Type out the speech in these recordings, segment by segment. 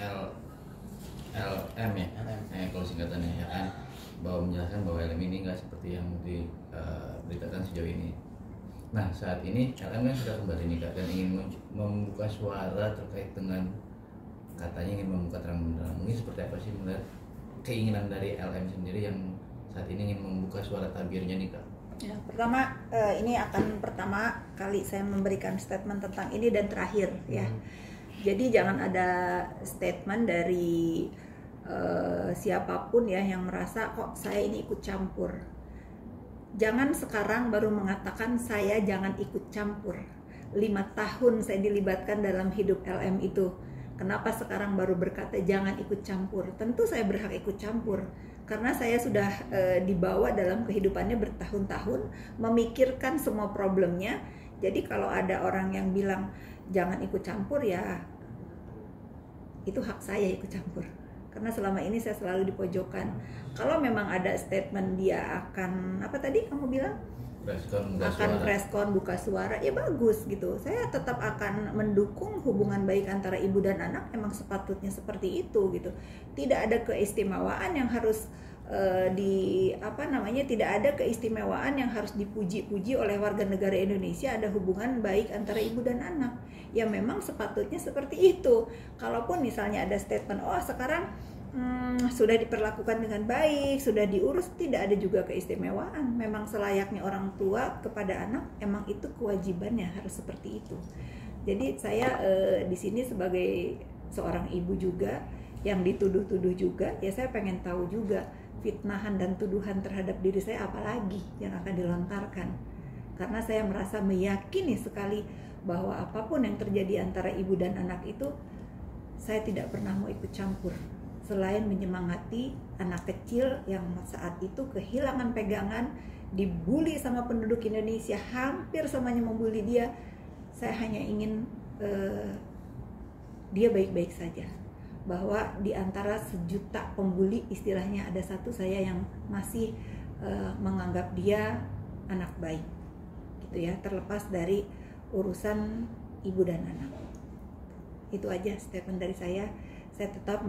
LM ya, kalau singkatannya ya kan, bahwa menjelaskan bahwa LM ini nggak seperti yang diberitakan sejauh ini. Nah saat ini LM kan sudah kembali nih Kak, dan ingin membuka suara terkait dengan katanya ingin membuka terang benderang. Mungkin seperti apa sih melihat keinginan dari LM sendiri yang saat ini ingin membuka suara tabirnya nih Kak? Ya, pertama ini akan pertama kali saya memberikan statement tentang ini dan terakhir ya. Jadi jangan ada statement dari siapapun ya yang merasa kok saya ini ikut campur. Jangan sekarang baru mengatakan saya jangan ikut campur. 5 tahun saya dilibatkan dalam hidup LM itu. Kenapa sekarang baru berkata jangan ikut campur? Tentu saya berhak ikut campur. Karena saya sudah dibawa dalam kehidupannya bertahun-tahun, memikirkan semua problemnya. Jadi kalau ada orang yang bilang jangan ikut campur, ya itu hak saya ikut campur. Karena selama ini saya selalu dipojokkan. Kalau memang ada statement dia akan, apa tadi kamu bilang? Preskon buka suara, ya bagus gitu. Saya tetap akan mendukung hubungan baik antara ibu dan anak, emang sepatutnya seperti itu gitu. Tidak ada keistimewaan yang harus tidak ada keistimewaan yang harus dipuji-puji oleh warga negara Indonesia. Ada hubungan baik antara ibu dan anak, ya memang sepatutnya seperti itu. Kalaupun misalnya ada statement, oh sekarang sudah diperlakukan dengan baik, sudah diurus, tidak ada juga keistimewaan. Memang selayaknya orang tua kepada anak, emang itu kewajibannya harus seperti itu. Jadi saya di sini sebagai seorang ibu juga yang dituduh-tuduh juga, ya saya pengen tahu juga fitnahan dan tuduhan terhadap diri saya apalagi yang akan dilontarkan. Karena saya merasa meyakini sekali bahwa apapun yang terjadi antara ibu dan anak itu, saya tidak pernah mau ikut campur. Selain menyemangati anak kecil yang saat itu kehilangan pegangan, dibully sama penduduk Indonesia, hampir semuanya membuli dia, saya hanya ingin dia baik-baik saja. Bahwa di antara 1 juta pembuli istilahnya ada satu saya yang masih menganggap dia anak baik gitu ya, terlepas dari urusan ibu dan anak. Itu aja statement dari saya. Saya tetap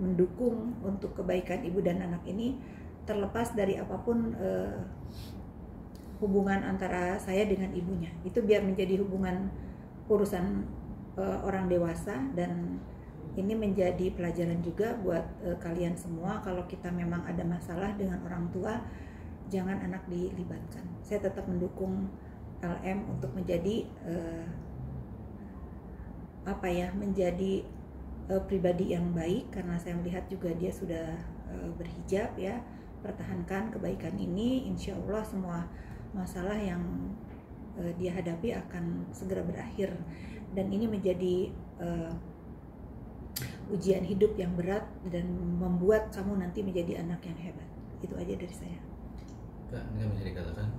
mendukung untuk kebaikan ibu dan anak ini, terlepas dari apapun hubungan antara saya dengan ibunya. Itu biar menjadi hubungan urusan orang dewasa, dan ini menjadi pelajaran juga buat kalian semua. Kalau kita memang ada masalah dengan orang tua, jangan anak dilibatkan. Saya tetap mendukung LM untuk menjadi menjadi pribadi yang baik, karena saya melihat juga dia sudah berhijab ya. Pertahankan kebaikan ini, insya Allah semua masalah yang dia hadapi akan segera berakhir, dan ini menjadi ujian hidup yang berat dan membuat kamu nanti menjadi anak yang hebat. Itu aja dari saya. Kak, ini bisa dikatakan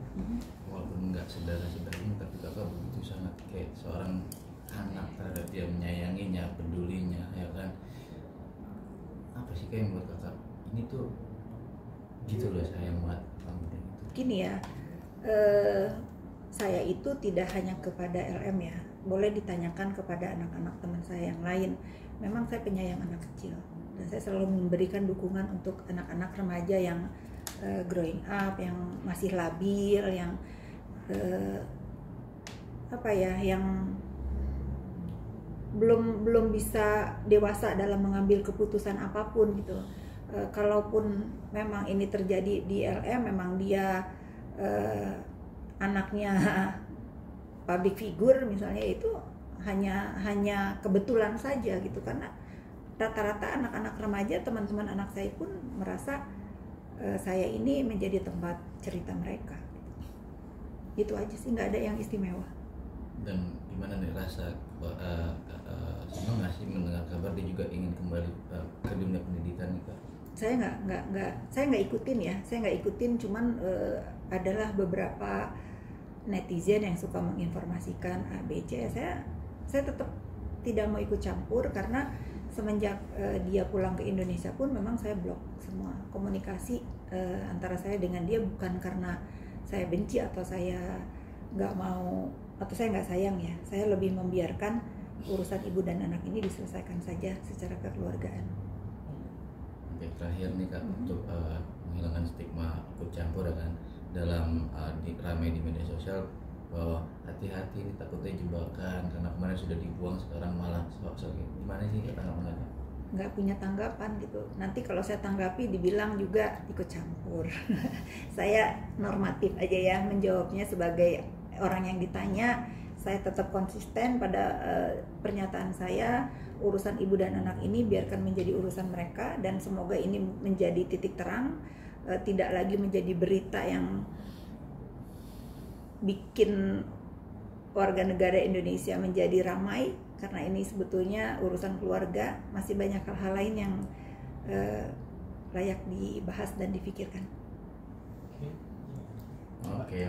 walaupun nggak saudara-saudaranya, tapi kakak begitu sangat kayak seorang anak terhadap dia, menyayanginya, pedulinya, ya kan? Apa sih kayak yang buat kakak ini tuh gitu loh, sayang banget kamu gitu? Gini ya, saya itu tidak hanya kepada LM ya, boleh ditanyakan kepada anak-anak teman saya yang lain. Memang saya penyayang anak kecil, dan saya selalu memberikan dukungan untuk anak-anak remaja yang growing up, yang masih labil, yang yang belum bisa dewasa dalam mengambil keputusan apapun gitu. Kalaupun memang ini terjadi di LM, memang dia anaknya public figure misalnya, itu hanya kebetulan saja gitu. Karena rata-rata anak-anak remaja, teman-teman anak saya pun merasa saya ini menjadi tempat cerita mereka gitu. Itu aja sih, nggak ada yang istimewa. Dan gimana nih rasa senang nggak sih mendengar kabar dia juga ingin kembali ke dunia pendidikan nih Kak? Saya nggak ikutin, cuman adalah beberapa netizen yang suka menginformasikan A, B, C. Saya tetap tidak mau ikut campur, karena semenjak dia pulang ke Indonesia pun memang saya blok semua komunikasi antara saya dengan dia. Bukan karena saya benci atau saya nggak mau atau saya nggak sayang ya, saya lebih membiarkan urusan ibu dan anak ini diselesaikan saja secara kekeluargaan. Oke, terakhir nih Kak, untuk menghilangkan stigma ikut campur ya kan dalam ramai di media sosial, bahwa hati-hati ini takutnya jebakan karena kemarin sudah dibuang sekarang malah sok-sok. Gimana sih Kak tanggapannya? Nggak punya tanggapan gitu. Nanti kalau saya tanggapi dibilang juga ikut campur. Saya normatif aja ya menjawabnya sebagai orang yang ditanya. Saya tetap konsisten pada pernyataan saya. Urusan ibu dan anak ini biarkan menjadi urusan mereka, dan semoga ini menjadi titik terang, tidak lagi menjadi berita yang bikin warga negara Indonesia menjadi ramai, karena ini sebetulnya urusan keluarga. Masih banyak hal-hal lain yang layak dibahas dan difikirkan. Oke.